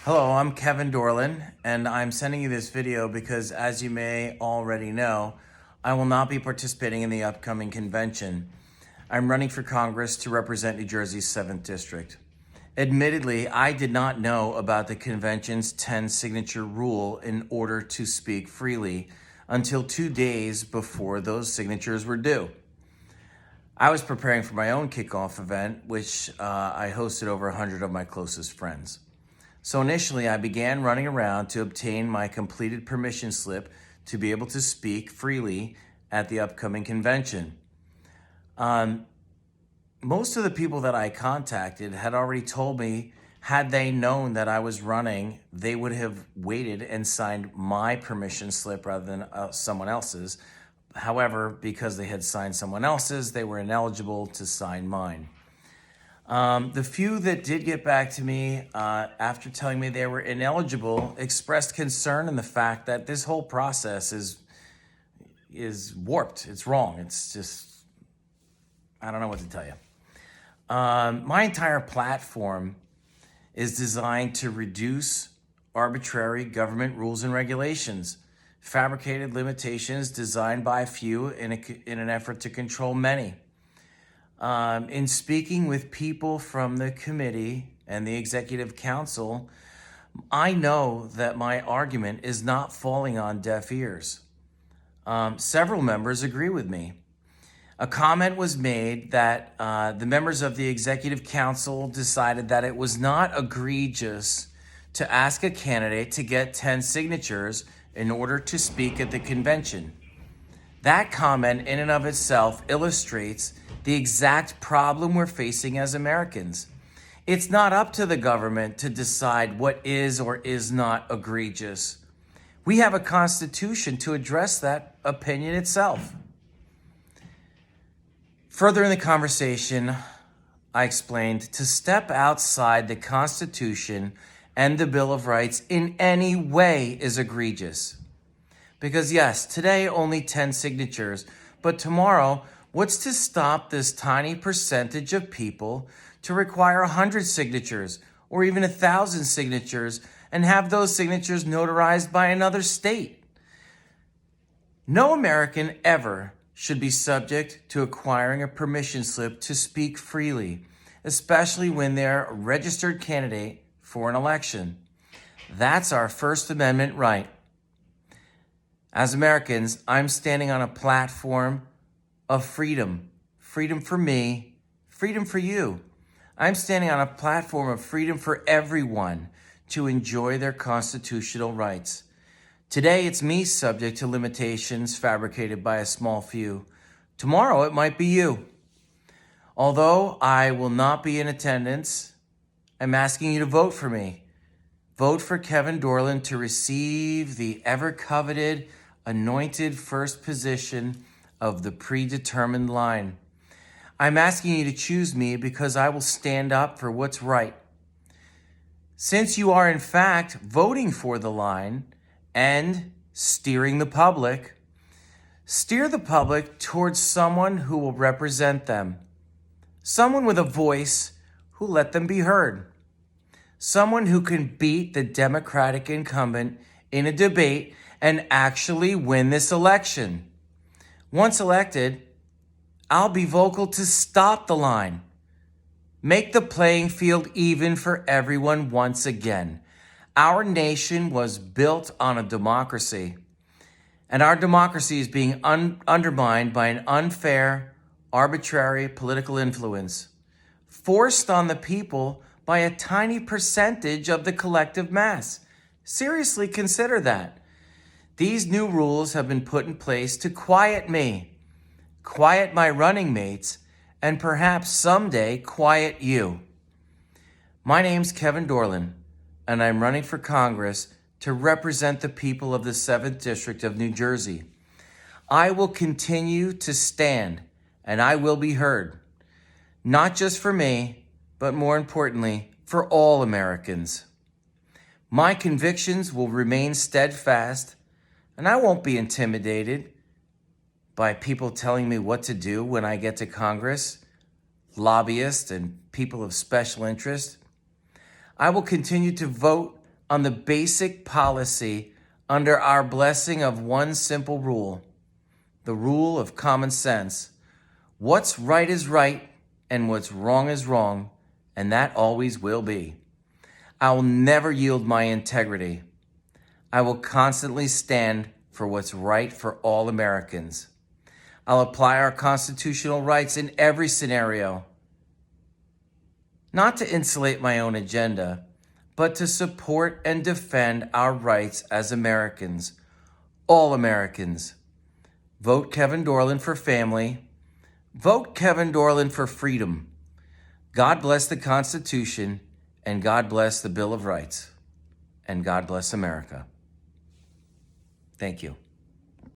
Hello, I'm Kevin Dorlon, and I'm sending you this video because, as you may already know, I will not be participating in the upcoming convention. I'm running for Congress to represent New Jersey's 7th District. Admittedly, I did not know about the convention's 10-signature rule in order to speak freely until 2 days before those signatures were due. I was preparing for my own kickoff event, which I hosted over 100 of my closest friends. So initially, I began running around to obtain my completed permission slip to be able to speak freely at the upcoming convention. Most of the people that I contacted had already told me, had they known that I was running, they would have waited and signed my permission slip rather than someone else's. However, because they had signed someone else's, they were ineligible to sign mine. The few that did get back to me after telling me they were ineligible expressed concern in the fact that this whole process is warped. It's wrong. It's just, I don't know what to tell you. My entire platform is designed to reduce arbitrary government rules and regulations, fabricated limitations designed by a few in an effort to control many. In speaking with people from the committee and the executive council, I know that my argument is not falling on deaf ears. Several members agree with me. A comment was made that the members of the executive council decided that it was not egregious to ask a candidate to get 10 signatures in order to speak at the convention. That comment in and of itself illustrates the exact problem we're facing as Americans. It's not up to the government to decide what is or is not egregious. We have a constitution to address that opinion itself. Further in the conversation, I explained to step outside the Constitution and the Bill of Rights in any way is egregious. Because yes, today only 10 signatures, but tomorrow, what's to stop this tiny percentage of people to require 100 signatures or even 1,000 signatures and have those signatures notarized by another state? No American ever should be subject to acquiring a permission slip to speak freely, especially when they're a registered candidate for an election. That's our First Amendment right. As Americans, I'm standing on a platform of freedom. Freedom for me, freedom for you. I'm standing on a platform of freedom for everyone to enjoy their constitutional rights. Today, it's me subject to limitations fabricated by a small few. Tomorrow, it might be you. Although I will not be in attendance, I'm asking you to vote for me. Vote for Kevin Dorlon to receive the ever-coveted, anointed first position of the predetermined line. I'm asking you to choose me because I will stand up for what's right. Since you are in fact voting for the line and steering the public, steer the public towards someone who will represent them. Someone with a voice who let them be heard. Someone who can beat the Democratic incumbent in a debate and actually win this election. Once elected, I'll be vocal to stop the line. Make the playing field even for everyone once again. Our nation was built on a democracy, and our democracy is being undermined by an unfair, arbitrary political influence, forced on the people by a tiny percentage of the collective mass. Seriously, consider that. These new rules have been put in place to quiet me, quiet my running mates, and perhaps someday quiet you. My name's Kevin Dorlon, and I'm running for Congress to represent the people of the 7th District of New Jersey. I will continue to stand, and I will be heard, not just for me, but more importantly, for all Americans. My convictions will remain steadfast, and I won't be intimidated by people telling me what to do when I get to Congress, lobbyists and people of special interest. I will continue to vote on the basic policy under our blessing of one simple rule, the rule of common sense. What's right is right, and what's wrong is wrong, and that always will be. I will never yield my integrity. I will constantly stand for what's right for all Americans. I'll apply our constitutional rights in every scenario, not to insulate my own agenda, but to support and defend our rights as Americans, all Americans. Vote Kevin Dorlon for family. Vote Kevin Dorlon for freedom. God bless the Constitution, and God bless the Bill of Rights, and God bless America. Thank you.